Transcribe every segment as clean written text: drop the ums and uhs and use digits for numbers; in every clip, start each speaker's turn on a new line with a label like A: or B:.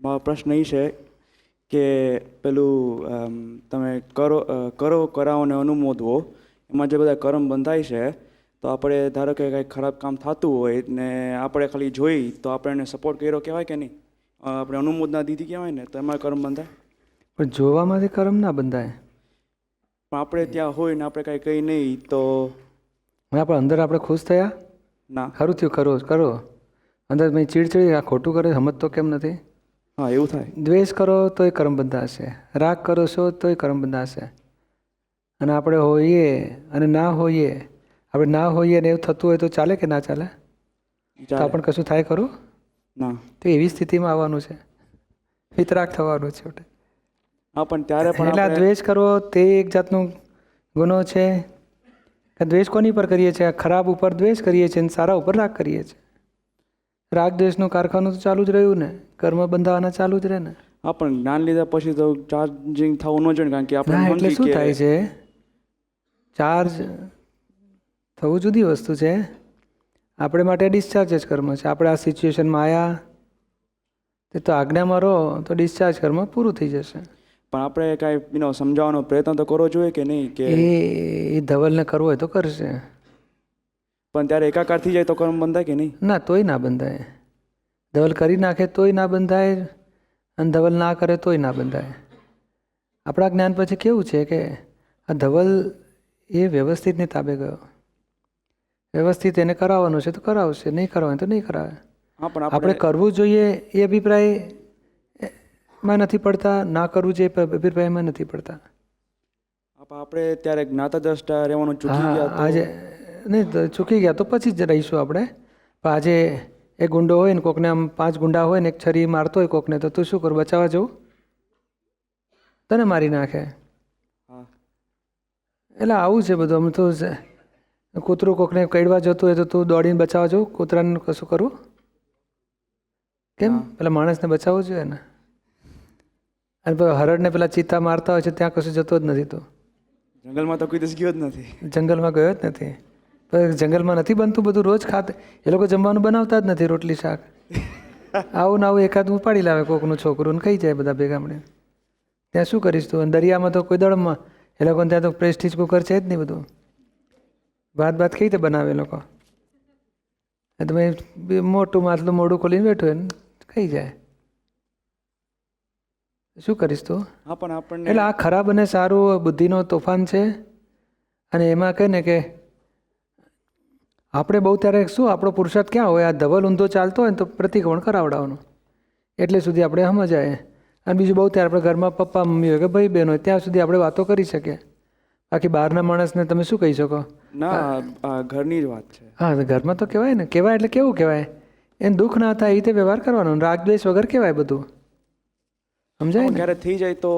A: મારો પ્રશ્ન એ છે કે પેલું તમે કરો કરાવો ને અનુમોદવો એમાં જે બધા કર્મ બંધાય છે તો આપણે ધારો કે કંઈક ખરાબ કામ થતું હોય ને આપણે ખાલી જોઈ તો આપણે એને સપોર્ટ કર્યો કહેવાય કે નહીં? આપણે અનુમોદના દીધી કહેવાય ને, તો એમાં કર્મ બંધાય.
B: પણ જોવામાંથી કર્મ ના બંધાય.
A: પણ આપણે ત્યાં હોય ને આપણે કાંઈ કહી નહીં તો
B: આપણે અંદર આપણે ખુશ થયા,
A: ના.
B: ખરું થયું, કરો કરો અંદર મેં ચીડચીડી આ ખોટું કરે સમજતો કેમ નથી?
A: હા, એવું થાય.
B: દ્વેષ કરો તોય કર્મ બંધાશે, રાગ કરો છો તોય કર્મ બંધાશે. અને આપણે હોઈએ અને ના હોઈએ, આપણે ના હોઈએ ને એવું થતું હોય તો ચાલે કે ના ચાલે? તો આપણને કશું થાય ખરું?
A: ના.
B: તો એવી સ્થિતિમાં આવવાનું છે, વિતરાગ થવાનું છે.
A: હા, પણ ત્યારે પણ
B: એટલે આ દ્વેષ કરવો તે એક જાતનો ગુનો છે. દ્વેષ કોની પર કરીએ છીએ? ખરાબ ઉપર દ્વેષ કરીએ છીએ અને સારા ઉપર રાગ કરીએ છીએ. રાગ દ્વેષનું કારખાનું તો ચાલુ જ રહ્યું ને, કર્મ બંધાવાના ચાલુ જ રહે ને.
A: હા, પણ જ્ઞાન લીધા પછી તો ચાર્જિંગ થવું ન જોઈએ, કારણ કે આપણે
B: એટલે શું થાય છે, ચાર્જ થવું જુદી વસ્તુ છે. આપણે માટે ડિસ્ચાર્જ જ કર્મ છે. આપણે આ સિચ્યુએશનમાં આવ્યા તે તો આજ્ઞામાં રહો તો ડિસ્ચાર્જ કર્મ પૂરું થઈ જશે.
A: પણ આપણે કાંઈ સમજાવવાનો પ્રયત્ન તો કરવો જોઈએ કે નહીં? કે
B: એ ધવલને કરવો હોય તો કરશે,
A: પણ ત્યારે એકાકાર થઈ જાય તો કર્મ બંધાય કે નહીં?
B: ના, તોય ના બંધાય. ધવલ કરી નાખે તોય ના બંધાય અને ધવલ ના કરે તોય ના બંધાય. આપણા જ્ઞાન પછી કેવું છે કે આ ધવલ એ વ્યવસ્થિતને તાબે ગયો, વ્યવસ્થિત એને કરાવવાનું છે તો કરાવશે, નહીં કરાવવાનું તો નહીં કરાવે.
A: હા, પણ
B: આપણે કરવું જોઈએ એ અભિપ્રાયમાં નથી પડતા, ના કરવું જોઈએ એ અભિપ્રાયમાં નથી પડતા.
A: આપણે ત્યારે જ્ઞાતા દ્રષ્ટા રહેવાનું ચૂકી ગયા
B: આજે નહીં ચૂકી ગયા તો પછી જ રહીશું આપણે. પણ આજે એક ગુંડો હોય ને કોકને આમ 5 ગુંડા હોય ને એક છરી મારતો હોય કોકને, તો તું શું કરું? બચાવવા જવું? તને મારી નાખે. એટલે આવું છે બધું. આમ તો કૂતરું કોકને કડવા જતું હોય તો તું દોડીને બચાવવા જવું? કૂતરાને કશું કરવું? કેમ? પેલા માણસને બચાવવું જોઈએ ને. અને હરડને પેલા ચિત્તા મારતા હોય છે ત્યાં કશું જતો જ નથી. તો
A: જંગલમાં તો કોઈ દિવસ ગયો જ નથી.
B: જંગલમાં ગયો જ નથી. પણ જંગલમાં નથી બનતું બધું રોજ ખાતે? એ લોકો જમવાનું બનાવતા જ નથી, રોટલી શાક. આવું ને આવું એકાદ ઉપાડી લાવે કોકનું છોકરું ખાઈ જાય બધા ભેગા મળીને. ત્યાં શું કરીશ તું? દરિયામાં તો કોઈ દળમાં એ લોકોને ત્યાં તો પ્રેસ્ટીજ કુકર છે જ નહીં. બધું ભાત કઈ રીતે બનાવે એ લોકો? તમે મોટું માટલું મોડું ખોલીને બેઠું એને ખાઈ જાય. શું કરીશ તું? એટલે આ ખરાબ અને સારું બુદ્ધિનો તોફાન છે. અને એમાં કહે ને કે આપણે બહુ ત્યારે શું આપણો પુરુષાર્થ ક્યાં હોય? આ ધવલ ઊંધો ચાલતો હોય ને તો પ્રતિક્રમણ કરાવડાવવાનું, એટલે સુધી આપણે સમજાય. અને બીજું બહુ ત્યારે આપણે ઘરમાં પપ્પા મમ્મી હોય કે ભાઈ બહેન હોય ત્યાં સુધી આપણે વાતો કરી શકીએ. બાકી બહારના માણસને તમે શું કહી શકો?
A: ના, ઘરની જ વાત છે.
B: હા, ઘરમાં તો કહેવાય ને. કહેવાય એટલે કેવું કહેવાય? એને દુઃખ ના થાય એ રીતે વ્યવહાર કરવાનો, રાગ દ્વેષ વગર કહેવાય બધું. સમજાય ને?
A: ક્યારે થઈ જાય તો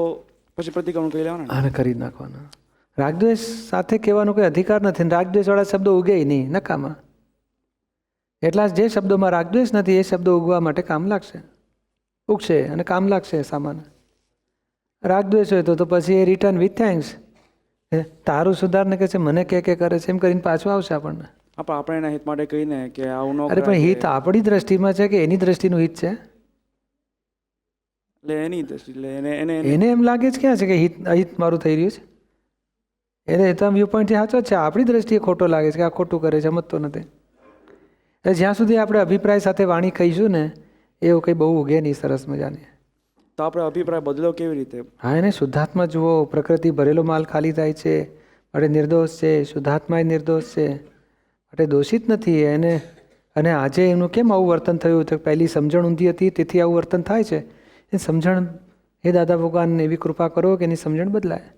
A: પછી પ્રતિક્રમણ કરી લેવાના.
B: આને કરી જ નાખવાના. રાગદ્વેષ સાથે કહેવાનો કોઈ અધિકાર નથી. રાગદ્વેષવાળા શબ્દો ઉગે નહીં નકામાં. એટલા જે શબ્દોમાં રાગદ્વેષ નથી એ શબ્દો ઉગવા માટે કામ લાગશે, ઉગશે અને કામ લાગશે. સામાન્ય રાગદ્વેષ હોય તો પછી એ રિટર્ન વિથ થેન્ક્સ. તારું સુધારને કે છે મને કે કરે છે એમ કરીને પાછું આવશે આપણને.
A: આપણે એના હિત માટે કહીને કે આવું ન.
B: અરે પણ હિત આપણી દ્રષ્ટિમાં છે કે એની દ્રષ્ટિનું હિત છે? એને એમ લાગે છે ક્યાં છે કે હિત મારું થઈ રહ્યું છે? એને તો વ્યૂ પોઈન્ટથી સાચો છે, આપણી દ્રષ્ટિએ ખોટો લાગે છે કે આ ખોટું કરે છે, સમજતો નથી. એટલે જ્યાં સુધી આપણે અભિપ્રાય સાથે વાણી કહીશું ને એવું કંઈ બહુ ઉગે નહીં સરસ મજાની.
A: તો આપણે અભિપ્રાય બદલો કેવી રીતે?
B: હા, એને શુદ્ધાત્મા જુઓ. પ્રકૃતિ ભરેલો માલ ખાલી થાય છે માટે નિર્દોષ છે. શુદ્ધાત્મા એ નિર્દોષ છે માટે દોષિત નથી એને. અને આજે એનું કેમ આવું વર્તન થયું? તો પહેલી સમજણ ઊંધી હતી તેથી આવું વર્તન થાય છે. એ સમજણ, હે દાદા ભગવાન એવી કૃપા કરો કે એની સમજણ બદલાય.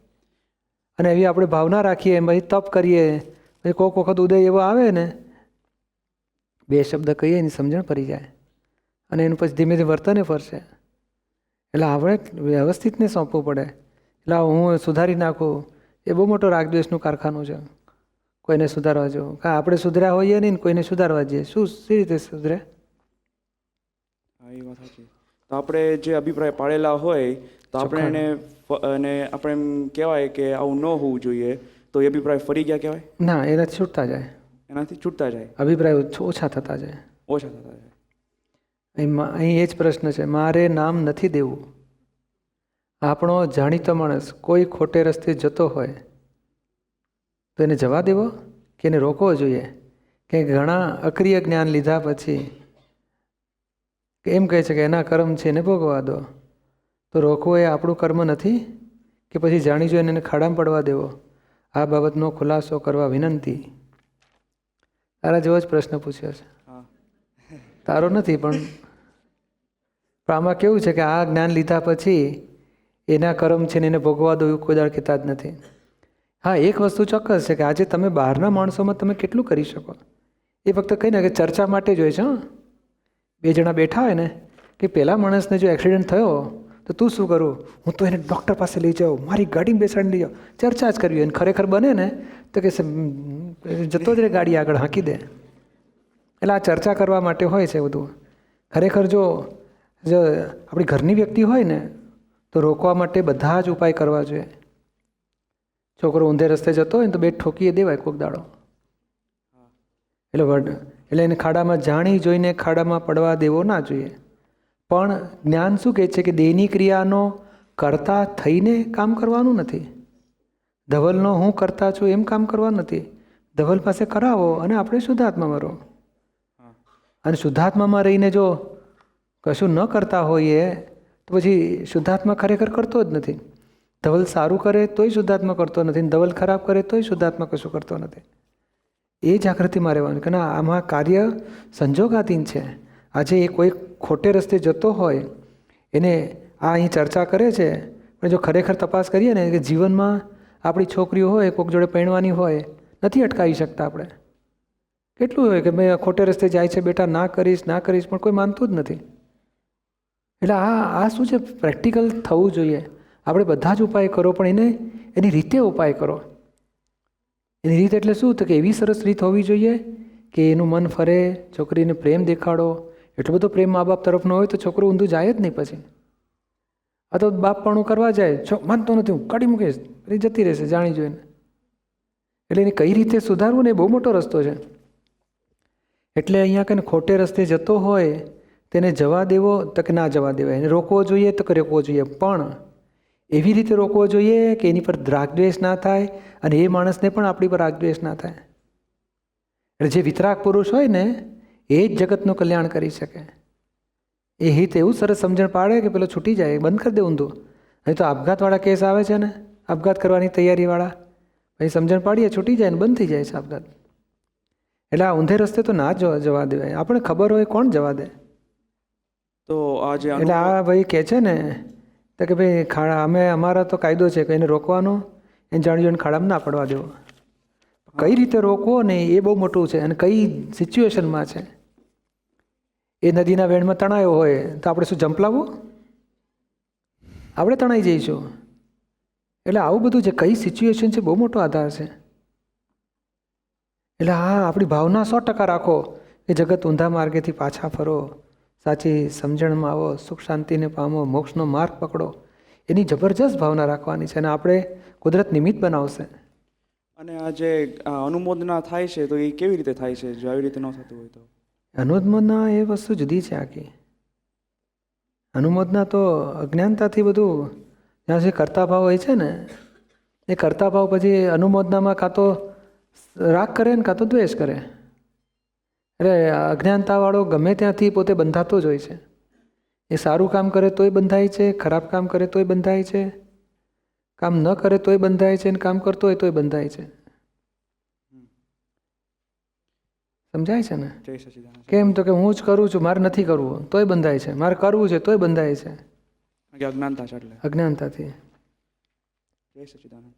B: અને એવી આપણે ભાવના રાખીએ, પછી તપ કરીએ, પછી કોઈક વખત ઉદય એવો આવે ને 2 શબ્દ કહીએ એની સમજણ પડી જાય અને એનું પછી ધીમે ધીમે વર્તને ફરશે. એટલે આપણે વ્યવસ્થિતને સોંપવું પડે. એટલે હું સુધારી નાખું એ બહુ મોટો રાગદ્વેષનું કારખાનું છે. કોઈને સુધારવા જવું, આપણે સુધર્યા હોઈએ નહીં ને કોઈને સુધારવા જઈએ, સી રીતે સુધરે?
A: હા, એ વાત સાચી. તો આપણે જે અભિપ્રાય પાડેલા હોય તો આપણે એને આપણે એમ કહેવાય કે આવું ન હોવું જોઈએ, તો એ અભિપ્રાય ફરી ગયા કહેવાય?
B: ના, એનાથી છૂટતા જાય.
A: એનાથી છૂટતા જાય,
B: અભિપ્રાય ઓછા થતા જાય.
A: ઓછા થતા જાય.
B: અહીં એ જ પ્રશ્ન છે, મારે નામ નથી દેવું. આપણો જાણીતો માણસ કોઈ ખોટે રસ્તે જતો હોય તો એને જવા દેવો કે એને રોકવો જોઈએ? કે ઘણા અક્રિય જ્ઞાન લીધા પછી એમ કહે છે કે એના કર્મ છે એને ભોગવા દો, તો રોકવો એ આપણું કર્મ નથી કે પછી જાણી જોઈને એને ખાડામાં પડવા દેવો? આ બાબતનો ખુલાસો કરવા વિનંતી. તારા જેવો જ પ્રશ્ન પૂછ્યો છે.
A: હા.
B: તારો નથી, પણ આમાં કેવું છે કે આ જ્ઞાન લીધા પછી એના કર્મ છે ને એને ભોગવા દો એવું કોઈ દાડ કહેતા જ નથી. હા, એક વસ્તુ ચોક્કસ છે કે આજે તમે બહારના માણસોમાં તમે કેટલું કરી શકો એ ફક્ત કહીને કે ચર્ચા માટે જ હોય છે. બે જણા બેઠા હોય ને કે પેલા માણસને જો એક્સિડન્ટ થયો તો તું શું કરું? હું તો એને ડૉક્ટર પાસે લઈ જાઉં, મારી ગાડીમાં બેસાડી લઈ જાઉં. ચર્ચા જ કરવી. અને ખરેખર બને ને તો કે જતો જ રહે, ગાડી આગળ હાંકી દે. એટલે આ ચર્ચા કરવા માટે હોય છે બધું. ખરેખર જો આપણી ઘરની વ્યક્તિ હોય ને તો રોકવા માટે બધા જ ઉપાય કરવા જોઈએ. છોકરો ઊંધે રસ્તે જતો હોય ને તો બે ઠોકીએ દેવાય કોક દાડો. એટલે એને ખાડામાં જાણી જોઈને ખાડામાં પડવા દેવો ના જોઈએ. પણ જ્ઞાન શું કહે છે કે દેહની ક્રિયાનો કરતા થઈને કામ કરવાનું નથી. ધવલનો હું કરતા છું એમ કામ કરવાનું નથી. ધવલ પાસે કરાવો અને આપણે શુદ્ધાત્મામાં રહો. અને શુદ્ધાત્મામાં રહીને જો કશું ન કરતા હોઈએ તો પછી શુદ્ધાત્મા ખરેખર કરતો જ નથી. ધવલ સારું કરે તોય શુદ્ધાત્મા કરતો નથી, ધવલ ખરાબ કરે તોય શુદ્ધાત્મા કશું કરતો નથી. એ જાગૃતિમાં રહેવાનું કે ના, આમાં કાર્ય સંજોગાધીન છે. આજે એ કોઈ ખોટે રસ્તે જતો હોય એને આ અહીં ચર્ચા કરે છે, પણ જો ખરેખર તપાસ કરીએ ને કે જીવનમાં આપણી છોકરીઓ હોય કોઈક જોડે પરણવાની હોય, નથી અટકાવી શકતા આપણે. કેટલું હોય કે ભાઈ ખોટે રસ્તે જાય છે, બેટા ના કરીશ ના કરીશ, પણ કોઈ માનતું જ નથી. એટલે આ શું છે, પ્રેક્ટિકલ થવું જોઈએ. આપણે બધા જ ઉપાય કરો, પણ એની રીતે ઉપાય કરો. એની રીત એટલે શું? તો કે એવી સરસ રીત હોવી જોઈએ કે એનું મન ફરે, છોકરીને પ્રેમ દેખાડો. એટલો બધો પ્રેમ મા બાપ તરફનો હોય તો છોકરો ઊંધું જાય જ નહીં પછી. આ તો બાપપણું કરવા જાય, માનતો નથી, હું કાઢી મૂકીશ, પછી જતી રહેશે જાણી જોઈને. એટલે એને કઈ રીતે સુધારવું ને એ બહુ મોટો રસ્તો છે. એટલે અહીંયા કંઈ ખોટે રસ્તે જતો હોય તેને જવા દેવો તો કે ના જવા દેવાય. એને રોકવો જોઈએ તો કે રોકવો જોઈએ, પણ એવી રીતે રોકવો જોઈએ કે એની પર રાગદ્વેષ ના થાય અને એ માણસને પણ આપણી પર રાગદ્વેષ ના થાય. એટલે જે વિતરાગ પુરુષ હોય ને એ જ જગતનું કલ્યાણ કરી શકે. એ હિત એવું સરસ સમજણ પાડે કે પેલો છૂટી જાય, બંધ કરી દે ઊંધું. અહીં તો આપઘાતવાળા કેસ આવે છે ને, આપઘાત કરવાની તૈયારીવાળા, પછી સમજણ પાડીએ છૂટી જાય ને બંધ થઈ જાય છે આપઘાત. એટલે આ ઊંધે રસ્તે તો ના જવા દેવાય. આપણે ખબર હોય કોણ જવા દે?
A: તો આજે
B: એટલે આ ભાઈ કહે છે ને તો કે ભાઈ અમારા તો કાયદો છે કે એને રોકવાનો, એને જાણી જોઈને ખાડામાં ના પડવા દેવો. કઈ રીતે રોકવો ને એ બહુ મોટું છે, અને કઈ સિચ્યુએશનમાં છે. એ નદીના વેણમાં તણાયો હોય તો આપણે શું ઝંપલાવવું? આપણે તણાઈ જઈશું. એટલે આવું બધું છે, કઈ સિચ્યુએશન છે, બહુ મોટો આધાર છે. એટલે હા, આપણી ભાવના 100% રાખો કે જગત ઊંધા માર્ગેથી પાછા ફરો, સાચી સમજણમાં આવો, સુખ શાંતિને પામો, મોક્ષનો માર્ગ પકડો. એની જબરજસ્ત ભાવના રાખવાની છે, અને આપણે કુદરત નિમિત્ત બનાવશે.
A: અને આ જે અનુમોદના થાય છે તો એ કેવી રીતે થાય છે, જો આવી રીતે ન થતું હોય તો?
B: અનુમોદના એ વસ્તુ જુદી છે આખી. અનુમોદના તો અજ્ઞાનતાથી બધું, જ્યાં સુધી કરતા ભાવ હોય છે ને, એ કરતા ભાવ પછી અનુમોદનામાં કાં તો રાગ કરે ને કાં તો દ્વેષ કરે. એટલે અજ્ઞાનતાવાળો ગમે ત્યાંથી પોતે બંધાતો જ હોય છે. એ સારું કામ કરે તોય બંધાય છે, ખરાબ કામ કરે તોય બંધાય છે, કામ ન કરે તોય બંધાય છે, અને કામ કરતો હોય તોય બંધાય છે. સમજાય છે ને?
A: જય સચિદાનંદ.
B: કેમ તો કે હું જ કરું છું, મારે નથી કરવું તોય બંધાય છે, મારે કરવું છે તોય બંધાય છે.
A: અજ્ઞાનતા છે એટલે.
B: અજ્ઞાનતાથી.
A: જય સચિદાનંદ.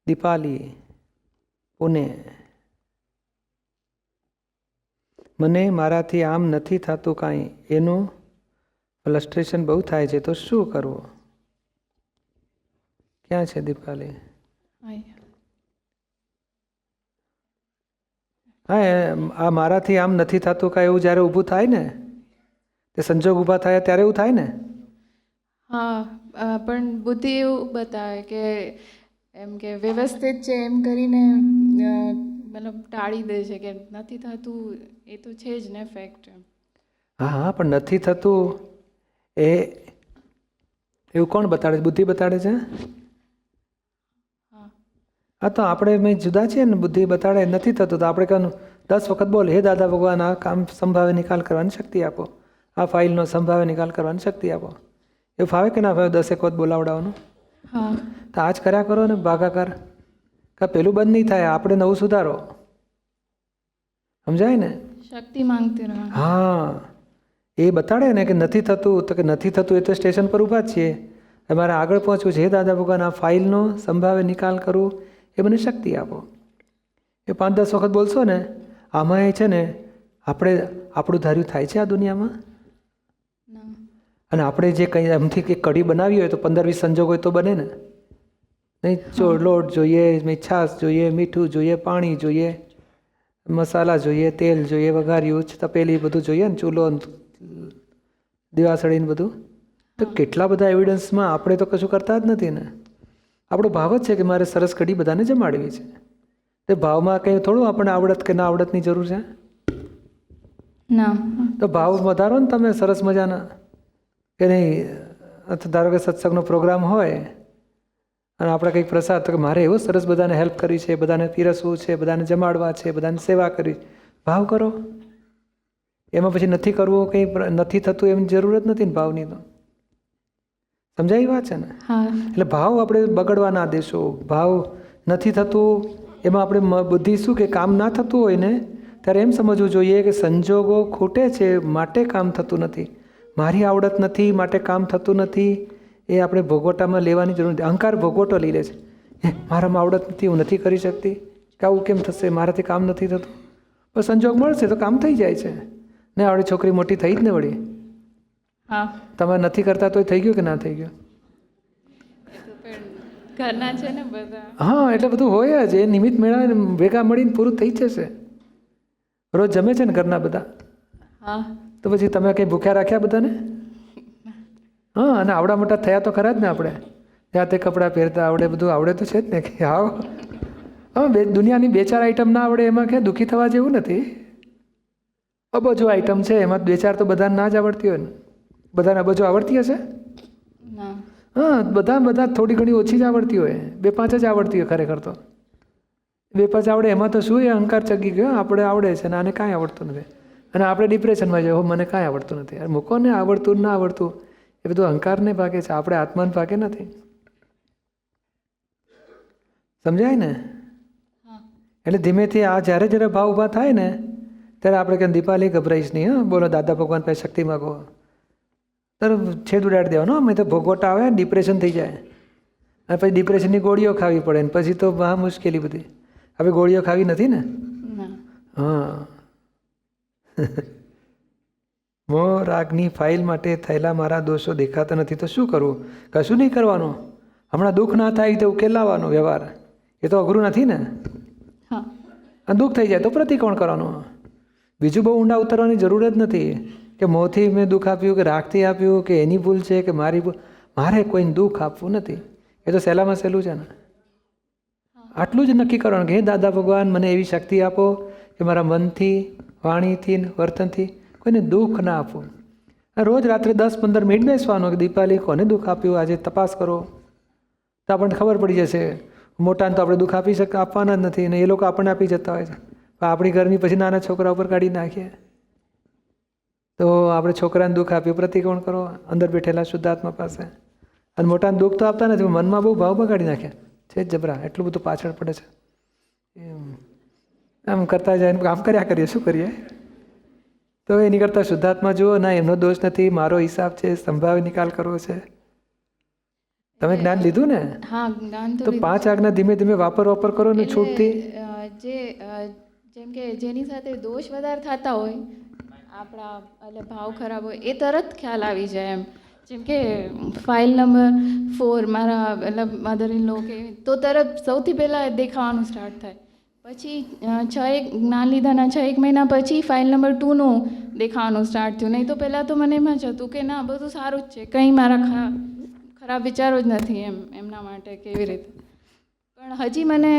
B: દીપાલી, પુણે. મને મારાથી આમ નથી થતું કાંઈ, એનું ફ્રસ્ટ્રેશન બહુ થાય છે, તો શું કરવું? ક્યાં છે દીપાલી? હા, આ મારાથી આમ નથી થતું કાંઈ એવું જ્યારે ઊભું થાય ને, તે સંજોગ ઊભા થાય ત્યારે એવું થાય ને?
C: હા, પણ બુદ્ધિ એવું બતાવે કે એમ કે વ્યવસ્થિત છે એમ કરીને મતલબ ટાળી દે છે કે નથી થતું, એ તો છે જ ને ફેક્ટ એમ.
B: હા હા, પણ નથી થતું એ એવું કોણ બતાડે? બુદ્ધિ બતાડે છે.
C: હા
B: હા, તો આપણે મેં જુદા છીએ ને. બુદ્ધિ બતાડે નથી થતું તો આપણે કહ્યું 10 વખત બોલ, હે દાદા ભગવાન, આ કામ સંભાવે નિકાલ કરવાની શક્તિ આપો, આ ફાઇલનો સંભાવે નિકાલ કરવાની શક્તિ આપો. એવું ફાવે કે ના ફાવે 10 વખત બોલાવડાવવાનું?
C: હા
B: તો આજ કર્યા કરો ને ભાગાકાર. કે પેલું બંધ નહીં થાય, આપણે નવું સુધારો. સમજાય ને?
C: શક્તિ માંગતી રહો.
B: હા, એ બતાડે ને કે નથી થતું, તો કે નથી થતું એ તો સ્ટેશન પર ઊભા જ છીએ. તમારે આગળ પહોંચવું છે. હે દાદા ભગવાન, આ ફાઇલનો સંભાવે નિકાલ કરું, એ મને શક્તિ આપો. એ 5-10 વખત બોલશો ને, આમાં એ છે ને આપણે આપણું ધાર્યું થાય છે આ દુનિયામાં.
C: ના.
B: અને આપણે જે કંઈ એમથી કંઈક કઢી બનાવી હોય તો 15-20 સંજોગ હોય તો બને ને. નહીં, લોટ જોઈએ, છાશ જોઈએ, મીઠું જોઈએ, પાણી જોઈએ, મસાલા જોઈએ, તેલ જોઈએ, વઘાર્યું, તપેલી, બધું જોઈએ ને, ચૂલો, દિવાસળી ને બધું. તો કેટલા બધા એવિડન્સમાં આપણે તો કશું કરતા જ નથી ને. આપણો ભાવ જ છે કે મારે સરસ કઢી બધાને જમાડવી છે. તે ભાવમાં કંઈ થોડું આપણે આવડત કે ના આવડતની જરૂર છે.
C: ના.
B: તો ભાવ વધારો ને તમે સરસ મજાના. કે નહીં, ધારો કે સત્સંગનો પ્રોગ્રામ હોય અને આપણે કંઈક પ્રસાદ, તો કે મારે એવું સરસ બધાને હેલ્પ કરવી છે, બધાને પીરસવું છે, બધાને જમાડવા છે, બધાને સેવા કરવી. ભાવ કરો. એમાં પછી નથી કરવું, કંઈ નથી થતું એમ જરૂર જ નથી ને ભાવની. તો સમજાય વાત છે ને?
C: હા.
B: એટલે ભાવ આપણે બગડવા ના દેશો. ભાવ નથી થતું એમાં આપણે બુદ્ધિ શું કે કામ ના થતું હોય ને ત્યારે એમ સમજવું જોઈએ કે સંજોગો ખૂટે છે માટે કામ થતું નથી, મારી આવડત નથી માટે કામ થતું નથી. એ આપણે ભોગવટામાં લેવાની જરૂર નથી. અહંકાર ભોગવટો લઈ લે છે. મારામાં આવડત નથી, હું નથી કરી શકતી, કે આવું કેમ થશે, મારાથી કામ નથી થતું. પણ સંજોગ મળશે તો કામ થઈ જાય છે ને. આવડી છોકરી મોટી થઈ જ ને વળી.
C: હા.
B: તમે નથી કરતા તોય થઈ ગયું કે ના થઈ ગયું?
C: એ તો પણ ઘરના છે ને બધા.
B: હા, એટલે બધું હોય જ. એ નિમિત્ત મેળાને ભેગા મળીને પૂરું થઈ જશે. રોજ જમે છે ને ઘરના બધા?
C: હા.
B: તો પછી તમે કંઈ ભૂખ્યા રાખ્યા બધાને? હા, અને આવડા મોટા થયા તો ખરા જ ને આપણે. જાતે કપડાં પહેરતા આવડે, બધું આવડે તો છે જ ને. કે આવો હા, દુનિયાની 2-4 આઈટમ ના આવડે એમાં ક્યાં દુઃખી થવા જેવું નથી. અબજો આઈટમ છે એમાં 2-4 તો બધાને ના જ આવડતી હોય ને. બધાને અબજો આવડતી હશે?
C: ના.
B: હા, બધા થોડી ઘણી ઓછી જ આવડતી હોય, 2-5 જ આવડતી હોય ખરેખર તો. 2-5 આવડે એમાં તો શું એ અહંકાર ચગી ગયો, આપણે આવડે છે ને આને કાંઈ આવડતું નથી. અને આપણે ડિપ્રેશનમાં જઈએ, મને કાંઈ આવડતું નથી. અરે મૂકો ને, આવડતું ના આવડતું એ બધું અહંકારને ભાગે છે, આપણે આત્માને ભાગે નથી. સમજાય ને? એટલે ધીમેથી આ જ્યારે જ્યારે ભાવ ઊભા થાય ને ત્યારે આપણે કંઈ દીપાલી ગભરાઈશ નહીં. હા, બોલો દાદા ભગવાન પાસે શક્તિ માગો. તરફ છેદ ઉડાડી દેવાનો. અમે તો ભોગવટા આવે, ડિપ્રેશન થઈ જાય અને પછી ડિપ્રેશનની ગોળીઓ ખાવી પડે ને પછી તો બહુ મુશ્કેલી બધી. હવે ગોળીઓ ખાવી નથી ને? હા. મોહ રાગની ફાઇલ માટે થયેલા મારા દોષો દેખાતા નથી તો શું કરવું? કશું નહીં કરવાનું. હમણાં દુઃખ ના થાય તો ઉકેલ લાવવાનો વ્યવહાર. એ તો અઘરું નથી ને.
C: હા.
B: અને દુઃખ થઈ જાય તો પ્રતિકોણ કરવાનું. બીજું બહુ ઊંડા ઉતરવાની જરૂર જ નથી કે મોંથી મેં દુઃખ આપ્યું કે રાગથી આપ્યું કે એની ભૂલ છે કે મારી ભૂલ. મારે કોઈને દુઃખ આપવું નથી. એ તો સહેલામાં સહેલું છે ને. આટલું જ નક્કી કરવાનું કે હે દાદા ભગવાન, મને એવી શક્તિ આપો કે મારા મનથી, વાણીથી, વર્તનથી કોઈને દુઃખ ના આપવું. રોજ રાત્રે 10-15 મિનિટ બેસવાનું કે દીપાલી કોને દુઃખ આપ્યું આજે તપાસ કરો, તો આપણને ખબર પડી જશે. મોટાને તો આપણે દુઃખ આપવાના જ નથી ને એ લોકો આપણને આપી જતા હોય છે. આપણી ઘરની પછી નાના છોકરા ઉપર કાઢી નાખીએ તો આપણે છોકરાને દુઃખ આપ્યું, પ્રતિકોણ કરો અંદર બેઠેલા શુદ્ધાત્મા પાસે. અને મોટાને દુઃખ તો આપતા નથી, મનમાં બહુ ભાવ બગાડી નાખ્યા છે જબરા. એટલું બધું પાછળ પડે છે. આમ કરતા જાય કામ કર્યા કરીએ, શું કરીએ? તો એની કરતાં શુદ્ધાત્મા જુઓ ના, એમનો દોષ નથી, મારો હિસાબ છે, સંભાવે નિકાલ કરવો છે. તમે જ્ઞાન લીધું ને?
C: હા, જ્ઞાન
B: તો 5 આજ્ઞા ધીમે ધીમે વાપર કરો ને છૂટથી.
C: જે જેમ કે જેની સાથે દોષ વધારે થતા હોય આપણા, એટલે ભાવ ખરાબ હોય, એ તરત ખ્યાલ આવી જાય એમ. જેમ કે ફાઇલ નંબર 4 મારા મતલબ મધર ઇન લો કે તો તરત સૌથી પહેલાં દેખાવાનું સ્ટાર્ટ થાય. પછી જ્ઞાન લીધાના 6-1 મહિના પછી ફાઇલ નંબર 2નું દેખાવાનું સ્ટાર્ટ થયું. નહીં તો પહેલાં તો મને એમ જ હતું કે ના, બધું સારું જ છે, કંઈ મારા ખરાબ વિચારો જ નથી એમ એમના માટે. કેવી રીતે પણ હજી મને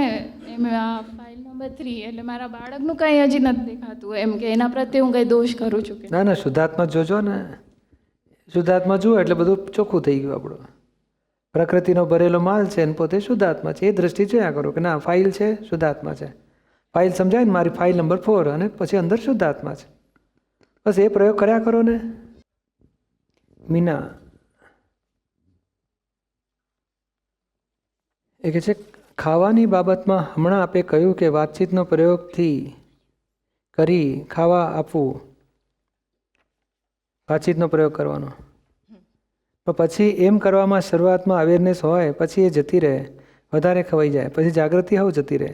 C: એમ આ ફાઇલ નંબર 3 એટલે મારા બાળકનું કંઈ હજી નથી દેખાતું એમ કે એના પ્રત્યે હું કંઈ દોષ કરું છું કે
B: ના ના, શુદ્ધાત્મા જોજો ને. શુદ્ધાત્મા જુઓ એટલે બધું ચોખ્ખું થઈ ગયું આપણું. પ્રકૃતિનો ભરેલો માલ છે અને પોતે શુદ્ધાત્મા છે, એ દ્રષ્ટિ જોયા કરો કે ના ફાઇલ છે, શુદ્ધાત્મા છે. ફાઇલ સમજાય ને, મારી ફાઇલ નંબર 4 અને પછી અંદર શુદ્ધાત્મા છે. બસ એ પ્રયોગ કર્યા કરો ને. મીના એ કહે છે ખાવાની બાબતમાં હમણાં આપે કહ્યું કે વાતચીતનો પ્રયોગથી કરી ખાવા આપવું, વાતચીતનો પ્રયોગ કરવાનો. પણ પછી એમ કરવામાં શરૂઆતમાં અવેરનેસ હોય, પછી એ જતી રહે, વધારે ખવાઈ જાય, પછી જાગૃતિ હાવ જતી રહે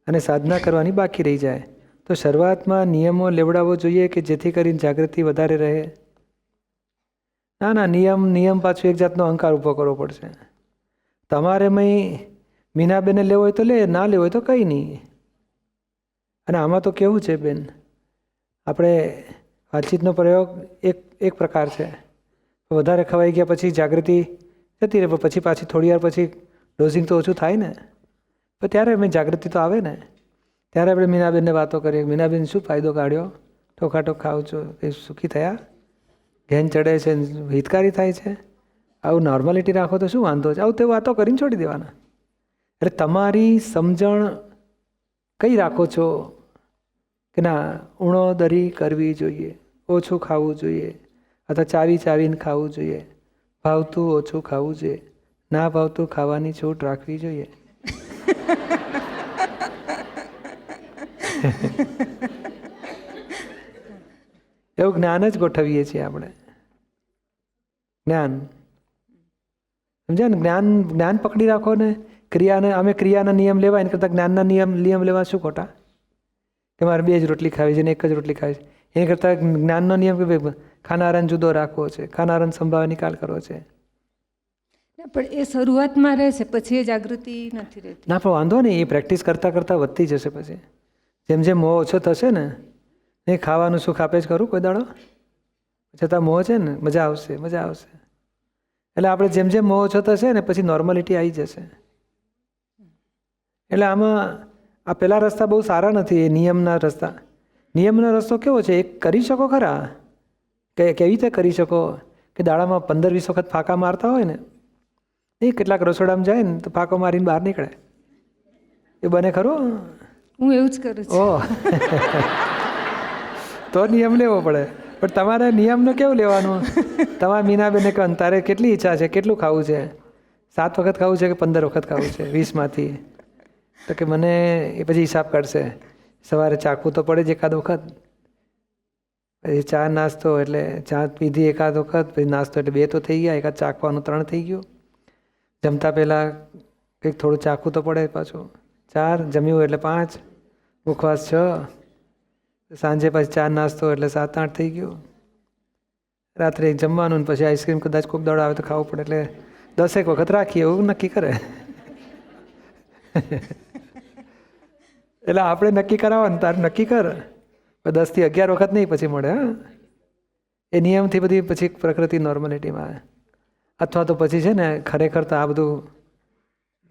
B: અને સાધના કરવાની બાકી રહી જાય. તો શરૂઆતમાં નિયમો લેવડાવવો જોઈએ કે જેથી કરીને જાગૃતિ વધારે રહે. ના ના, નિયમ પાછું એક જાતનો અહંકાર ઊભો કરવો પડશે. તમારે મીનાબેને લેવો હોય તો લે, ના લેવો હોય તો કંઈ નહીં. અને આમાં તો કેવું છે બેન, આપણે વાતચીતનો પ્રયોગ એક પ્રકાર છે. વધારે ખવાઈ ગયા પછી જાગૃતિ જતી રહે, પછી થોડી વાર પછી ડોઝિંગ તો ઓછું થાય ને, પણ ત્યારે જાગૃતિ તો આવે ને. ત્યારે આપણે મીનાબેનને વાતો કરીએ, મીનાબેન શું ફાયદો કાઢ્યો, ઠોકાઠોક ખાવું છું, એ સુખી થયા, ઘેન ચડે છે, હિતકારી થાય છે. આવું નોર્માલિટી રાખો તો શું વાંધો છે? આવું તે વાતો કરીને છોડી દેવાના. એટલે તમારી સમજણ કઈ રાખો છો કે ના ઉણોદરી કરવી જોઈએ, ઓછું ખાવું જોઈએ, અથવા ચાવીને ખાવું જોઈએ, ભાવતું ઓછું ખાવું જોઈએ, ના ભાવતું ખાવાની છૂટ રાખવી જોઈએ. એવું જ્ઞાન જ ગોઠવીએ છીએ આપણે. જ્ઞાન સમજ્યા ને? જ્ઞાન પકડી રાખો ને. અમે ક્રિયાના નિયમ લેવા એના કરતાં જ્ઞાનના નિયમ લેવા શું ખોટા? કે મારે 2 જ રોટલી ખાવી છે ને 1 જ રોટલી ખાવી છે, એની કરતાં જ્ઞાનનો નિયમ કે ભાઈ ખાનારાને જુદો રાખવો છે, ખાનારાનો સંભાવ નિકાલ કરવો છે.
D: પણ એ શરૂઆતમાં રહેશે, પછી એ જાગૃતિ નથી રહેતી.
B: ના પણ વાંધો નહીં, એ પ્રેક્ટિસ કરતાં વધતી જશે. પછી જેમ જેમ મોહ ઓછો થશે ને, એ ખાવાનું સુખ આપે જ ખરું કોઈ દાડો, છતાં મોહ છે ને, મજા આવશે. એટલે આપણે જેમ મોહ ઓછો થશે ને, પછી નોર્માલિટી આવી જશે. એટલે આમાં આ પેલા રસ્તા બહુ સારા નથી. એ નિયમનો રસ્તો કેવો છે? એક કરી શકો ખરા, કે કેવી રીતે કરી શકો કે દાડામાં 15-20 વખત ફાંકા મારતા હોય ને, એ કેટલાક રસોડામાં જાય ને તો ફાંકો મારીને બહાર નીકળે. એ બને ખરું?
D: હું એવું જ કરું છું.
B: ઓહ, તો નિયમ લેવો પડે. પણ તમારે નિયમનું કેવું લેવાનું? તમારે મીનાબેને કહો તારે કેટલી ઈચ્છા છે, કેટલું ખાવું છે? 7 વખત ખાવું છે કે 15 વખત ખાવું છે 20માંથી? તો કે મને એ પછી હિસાબ કાઢશે. સવારે ચાખવું તો પડે જ એકાદ વખત, પછી ચા નાસ્તો એટલે ચા પીધી એકાદ વખત, પછી નાસ્તો એટલે 2 તો થઈ ગયા, એકાદ ચાખવાનું 3 થઈ ગયું. જમતા પહેલાં કંઈક થોડું ચાખવું તો પડે પાછું, 4 જમ્યું એટલે 5, મુખવાસ 6, સાંજે પછી 4 નાસ્તો એટલે 7-8 થઈ ગયું. રાત્રે જમવાનું ને પછી આઈસ્ક્રીમ કદાચ કોઈક દડો આવે તો ખાવું પડે, એટલે 10 વખત રાખીએ એવું નક્કી કરે. એટલે આપણે નક્કી કરાવવાનું, તારે નક્કી કર, 10 થી 11 વખત નહીં પછી મળે. હા, એ નિયમથી બધી પછી પ્રકૃતિ નોર્માલિટીમાં આવે. અથવા તો પછી છે ને ખરેખર તો આ બધું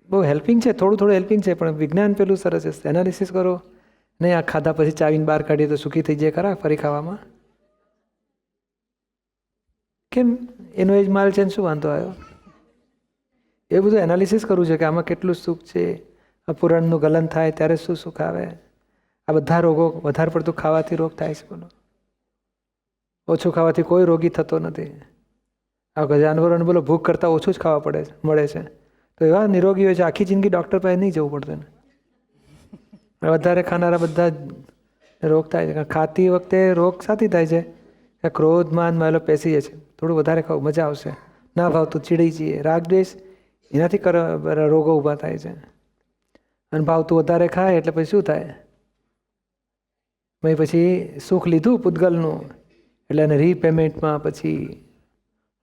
B: બહુ હેલ્પિંગ છે, થોડું હેલ્પિંગ છે, પણ વિજ્ઞાન પેલું સરસ છે. એનાલિસિસ કરો નહીં, આ ખાધા પછી ચાવીને બહાર કાઢીએ તો સુખી થઈ જાય ખરા ફરી ખાવામાં? કેમ? એનો એ જ માલ છે ને, શું વાંધો આવ્યો? એ બધું એનાલિસિસ કરવું છે કે આમાં કેટલું સુખ છે. આ પુરાણનું ગલન થાય ત્યારે શું સુખ આવે? આ બધા રોગો વધારે પડતું ખાવાથી રોગ થાય છે. બોલો, ઓછું ખાવાથી કોઈ રોગી થતો નથી. આ જાનવરોને બોલો ભૂખ કરતાં ઓછું જ ખાવા મળે છે, તો એવા નિરોગી હોય છે, આખી જિંદગી ડૉક્ટર પાસે નહીં જવું પડતું ને. વધારે ખાનારા બધા રોગ થાય છે. ખાતી વખતે રોગ સાથી થાય છે કે ક્રોધ માન માયેલો પેસી જાય છે. થોડું વધારે ખાવું, મજા આવશે. ના ભાવતું ચીડી જઈએ, રાગ દ્વેષ, એનાથી રોગો ઊભા થાય છે. અને ભાવતું વધારે ખાય એટલે પછી શું થાય? પછી સુખ લીધું પૂતગલનું એટલે એને રીપેમેન્ટમાં પછી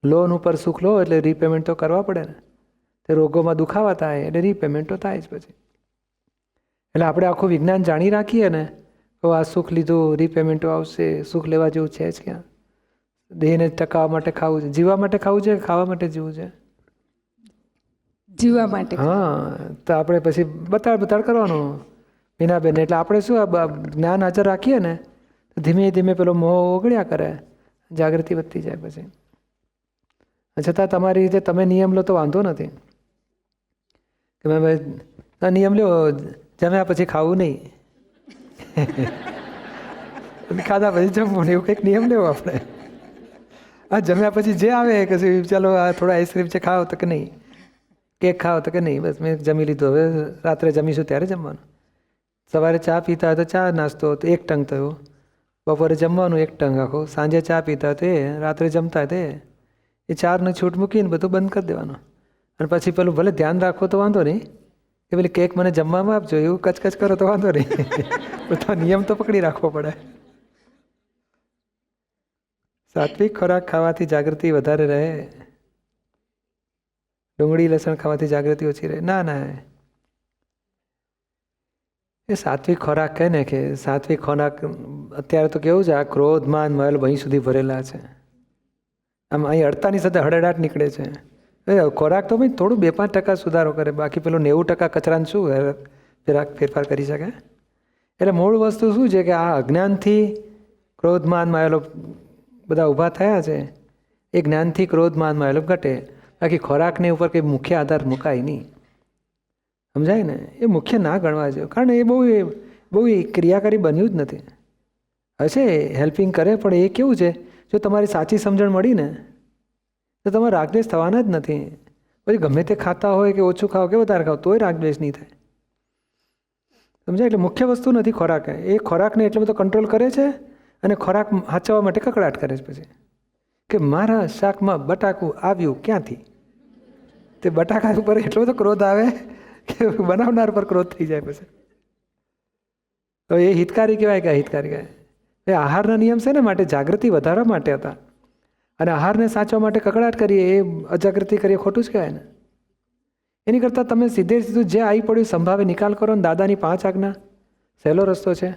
B: લોન ઉપર સુખ લો એટલે રીપેમેન્ટ તો કરવા પડે ને. તે રોગોમાં દુખાવા થાય એટલે રીપેમેન્ટ તો થાય જ પછી. એટલે આપણે આખું વિજ્ઞાન જાણી રાખીએ ને તો આ સુખ લીધું, રીપેમેન્ટો આવશે, સુખ લેવા જેવું છે જ ક્યાં? દેહને ટકાવવા માટે ખાવું છે, જીવવા માટે ખાવું છે, ખાવા માટે જીવવું છે?
D: જીવવા માટે.
B: હા, તો આપણે પછી બતાડ કરવાનું મીનાબેન. એટલે આપણે શું આ જ્ઞાન હાજર રાખીએ ને તો ધીમે ધીમે પેલો મોહ ઓગળ્યા કરે, જાગૃતિ વધતી જાય પછી. છતાં તમારી રીતે તમે નિયમ લો તો વાંધો નથી કે ભાઈ નિયમ લ્યો, જમ્યા પછી ખાવું નહીં, ખાધા પછી જમવું નહીં, એવું કંઈક નિયમ લેવો આપણે. હા, જમ્યા પછી જે આવે કે ચાલો આ થોડા આઈસ્ક્રીમ છે ખાઓ તો કે નહીં, કેક ખાઓ તો કે નહીં, બસ મેં જમી લીધું, હવે રાત્રે જમીશું ત્યારે જમવાનું. સવારે ચા પીતા હોય તો ચા નાસ્તો તો એક ટંગ થયો, બપોરે જમવાનું એક ટંગ આખો, સાંજે ચા પીતા તે, રાત્રે જમતા તે, એ ચારનું છૂટ મૂકીને બધું બંધ કરી દેવાનું. અને પછી પેલું ભલે ધ્યાન રાખો તો વાંધો નહીં કે પેલી કેક મને જમવામાં આપજો, એવું કચકચ કરો તો વાંધો નહીં, તો નિયમ તો પકડી રાખવો પડે. સાત્વિક ખોરાક ખાવાથી જાગૃતિ વધારે રહે, ડુંગળી લસણ ખાવાથી જાગૃતિ ઓછી રહે? ના ના, એ સાત્વિક ખોરાક કહે ને કે સાત્વિક ખોરાક અત્યારે તો કેવું છે, આ ક્રોધ માન મહેલ અહીં સુધી ભરેલા છે, આમ અહીં અડતાની સાથે હડડાટ નીકળે છે. ખોરાક તો ભાઈ થોડું 2-5% સુધારો કરે, બાકી પેલું 90% કચરાને શું ફેરફાર કરી શકે. એટલે મૂળ વસ્તુ શું છે કે આ અજ્ઞાનથી ક્રોધ માન માયેલો બધા ઊભા થયા છે, એ જ્ઞાનથી ક્રોધ માન માયેલો ઘટે. બાકી ખોરાકની ઉપર કંઈ મુખ્ય આધાર મુકાય નહીં, સમજાય ને? એ મુખ્ય ના ગણવા જોઈએ, કારણ એ બહુ ક્રિયાકારી બન્યું જ નથી. હશે હેલ્પિંગ કરે, પણ એ કેવું છે, જો તમારી સાચી સમજણ મળી ને તો તમારે રાગદ્વેષ થવાના જ નથી. પછી ગમે તે ખાતા હોય કે ઓછું ખાઓ કે વધારે ખાઓ તોય રાગદ્વેષ નહીં થાય, સમજાય? એટલે મુખ્ય વસ્તુ નથી ખોરાક, એ ખોરાકને એટલો બધો કંટ્રોલ કરે છે અને ખોરાક હાચવવા માટે કકડાટ કરે છે પછી કે મારા શાકમાં બટાકું આવ્યું ક્યાંથી, તે બટાકા ઉપર એટલો બધો ક્રોધ આવે કે બનાવનાર પર ક્રોધ થઈ જાય પછી. તો એ હિતકારી કહેવાય કે અહિતકારી કહેવાય? એ આહારના નિયમ છે ને માટે જાગૃતિ વધારવા માટે હતા, અને આહારને સાચવા માટે કકડાટ કરીએ એ અજાગૃતિ કરીએ, ખોટું જ કહેવાય ને. એની કરતાં તમે સીધે સીધું જે આવી પડ્યું સંભાવે નિકાલ કરો ને. દાદાની 5 આજ્ઞા સહેલો રસ્તો છે.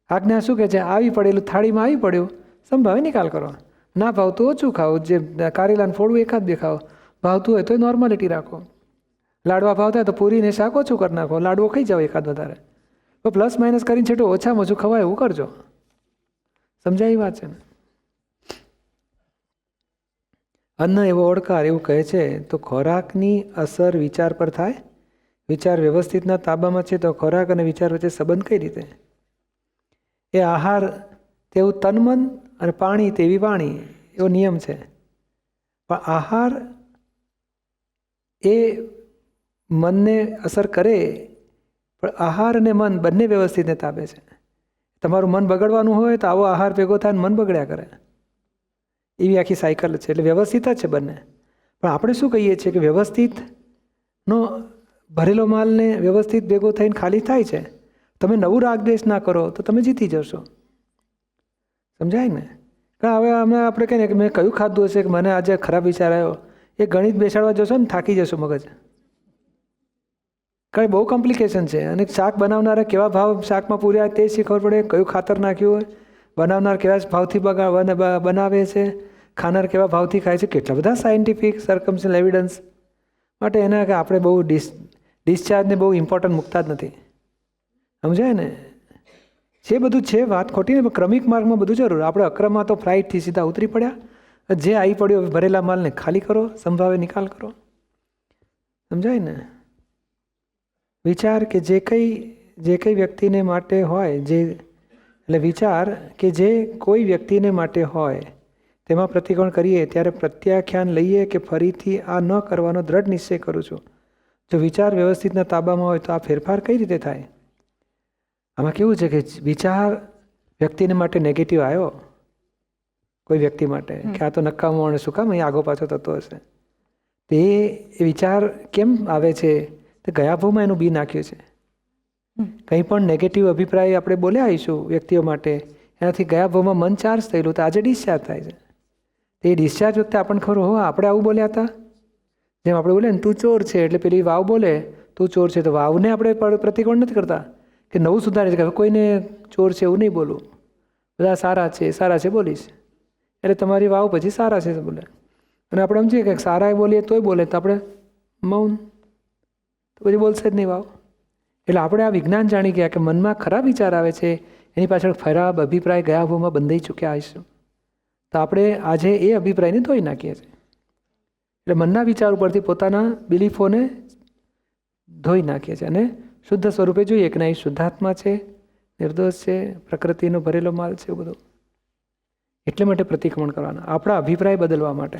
B: આજ્ઞા શું કહે છે? આવી પડેલું થાળીમાં આવી પડ્યું, સંભાવે નિકાલ કરો. ના ભાવતું ઓછું ખાઓ, જે કારેલાને ફોડવું એકાદ બે ખાઓ, ભાવતું હોય તો નોર્માલિટી રાખો. લાડવા ભાવતા હોય તો પૂરીને શાક ઓછું કરી નાખો, લાડવો ખાઈ જાઓ એકાદ વધારે, તો પ્લસ માઇનસ કરીને છેટો ઓછામાં ઓછું ખવાય એવું કરજો. સમજાય વાત છે ને? અન્ન એવો ઓળકાર એવું કહે છે. તો ખોરાકની અસર વિચાર પર થાય, વિચાર વ્યવસ્થિતના તાબામાં છે તો ખોરાક અને વિચાર વચ્ચે સંબંધ કઈ રીતે? એ આહાર તેવું તનમન અને પાણી તેવી વાણી, એવો નિયમ છે. પણ આહાર એ મનને અસર કરે, પણ આહાર અને મન બંને વ્યવસ્થિતને તાબે છે. તમારું મન બગડવાનું હોય તો આવો આહાર ભેગો થાય મન બગડ્યા કરે, એવી આખી સાયકલ છે. એટલે વ્યવસ્થિત જ છે બંને. પણ આપણે શું કહીએ છીએ કે વ્યવસ્થિતનો ભરેલો માલને વ્યવસ્થિત ભેગો થઈને ખાલી થાય છે. તમે નવું રાગદ્વેષ ના કરો તો તમે જીતી જશો, સમજાય ને? કારણ હવે અમે આપણે કહીએ કે મેં કયું ખાધું હશે કે મને આજે ખરાબ વિચાર આવ્યો, એ ગણિત બેસાડવા જશો ને થાકી જશો મગજ, કારણ બહુ કોમ્પ્લિકેશન છે. અને શાક બનાવનારા કેવા ભાવ શાકમાં પૂર્યા તે શીખવું પડે, કયું ખાતર નાખ્યું હોય, બનાવનાર કેવા ભાવથી બનાવે છે, ખાનાર કેવા ભાવથી ખાય છે, કેટલા બધા સાયન્ટિફિક સર્કમસ્ટન્શિયલ એવિડન્સ માટે એના કે આપણે બહુ ડિસ્ચાર્જને બહુ ઇમ્પોર્ટન્ટ મૂકતા જ નથી, સમજાય ને? જે બધું છે વાત ખોટી ને, ક્રમિક માર્ગમાં બધું જરૂર. આપણે અક્રમમાં તો ફ્લાઇટથી સીધા ઉતરી પડ્યા, જે આવી પડ્યો ભરેલા માલને ખાલી કરો, સંભાવે નિકાલ કરો, સમજાય ને? વિચાર કે જે કંઈ વ્યક્તિને માટે હોય, એટલે વિચાર કે જે કોઈ વ્યક્તિને માટે હોય તેમાં પ્રતિકોણ કરીએ ત્યારે પ્રત્યાખ્યાન લઈએ કે ફરીથી આ ન કરવાનો દ્રઢ નિશ્ચય કરું છું. જો વિચાર વ્યવસ્થિતના તાબામાં હોય તો આ ફેરફાર કઈ રીતે થાય? આમાં કેવું છે કે વિચાર વ્યક્તિને માટે નેગેટિવ આવ્યો, કોઈ વ્યક્તિ માટે કે આ તો નકામો અને શું કામ અહીં આગો પાછો થતો હશે, તે એ વિચાર કેમ આવે છે? તો ગયા ભાવમાં એનું બી નાખ્યું છે. કંઈ પણ નેગેટિવ અભિપ્રાય આપણે બોલ્યા આવીશું વ્યક્તિઓ માટે, એનાથી ગયા ભાવમાં મન ચાર્જ થયેલું તો આજે ડિસ્ચાર્જ થાય છે. તે ડિસ્ચાર્જ વખતે આપણને ખબર હો આપણે આવું બોલ્યા હતા, જેમ આપણે બોલે ને તું ચોર છે, એટલે પેલી વાવ બોલે તું ચોર છે, તો વાવને આપણે પ્રતિકોણ નથી કરતા કે નવું સુધારે છે કે કોઈને ચોર છે એવું નહીં બોલું, બધા સારા છે બોલીશ, એટલે તમારી વાવ પછી સારા છે બોલે. અને આપણે સમજીએ કે સારા બોલીએ તોય બોલે તો આપણે મૌન, તો પછી બોલશે જ નહીં વાવ. એટલે આપણે આ વિજ્ઞાન જાણી ગયા કે મનમાં ખરાબ વિચાર આવે છે, એની પાછળ ખરાબ અભિપ્રાય ગયા ભાવમાં બંધાઈ ચૂક્યા આવીશું. તો આપણે આજે એ અભિપ્રાયને ધોઈ નાખીએ છીએ. એટલે મનના વિચાર ઉપરથી પોતાના બિલીફોને ધોઈ નાખીએ છીએ અને શુદ્ધ સ્વરૂપે જોઈએ કે ના એ શુદ્ધાત્મા છે, નિર્દોષ છે, પ્રકૃતિનો ભરેલો માલ છે, એવું બધું. એટલે માટે પ્રતિક્રમણ કરવાના, આપણા અભિપ્રાય બદલવા માટે.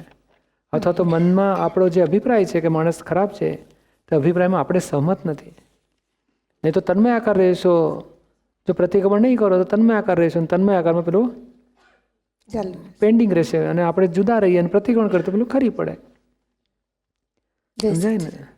B: અથવા તો મનમાં આપણો જે અભિપ્રાય છે કે માણસ ખરાબ છે, તે અભિપ્રાયમાં આપણે સહમત નથી. નહીં તો તન્મય આકાર રહેશો, જો પ્રતિક્રમણ નહીં કરો તો તન્મય આકાર રહેશો, અને તન્મય આકારમાં પેલું પેન્ડિંગ રહેશે અને આપણે જુદા રહીએ અને પ્રતિક્રમણ કરીએ તો પેલું ખરી પડે. સમજાય ને?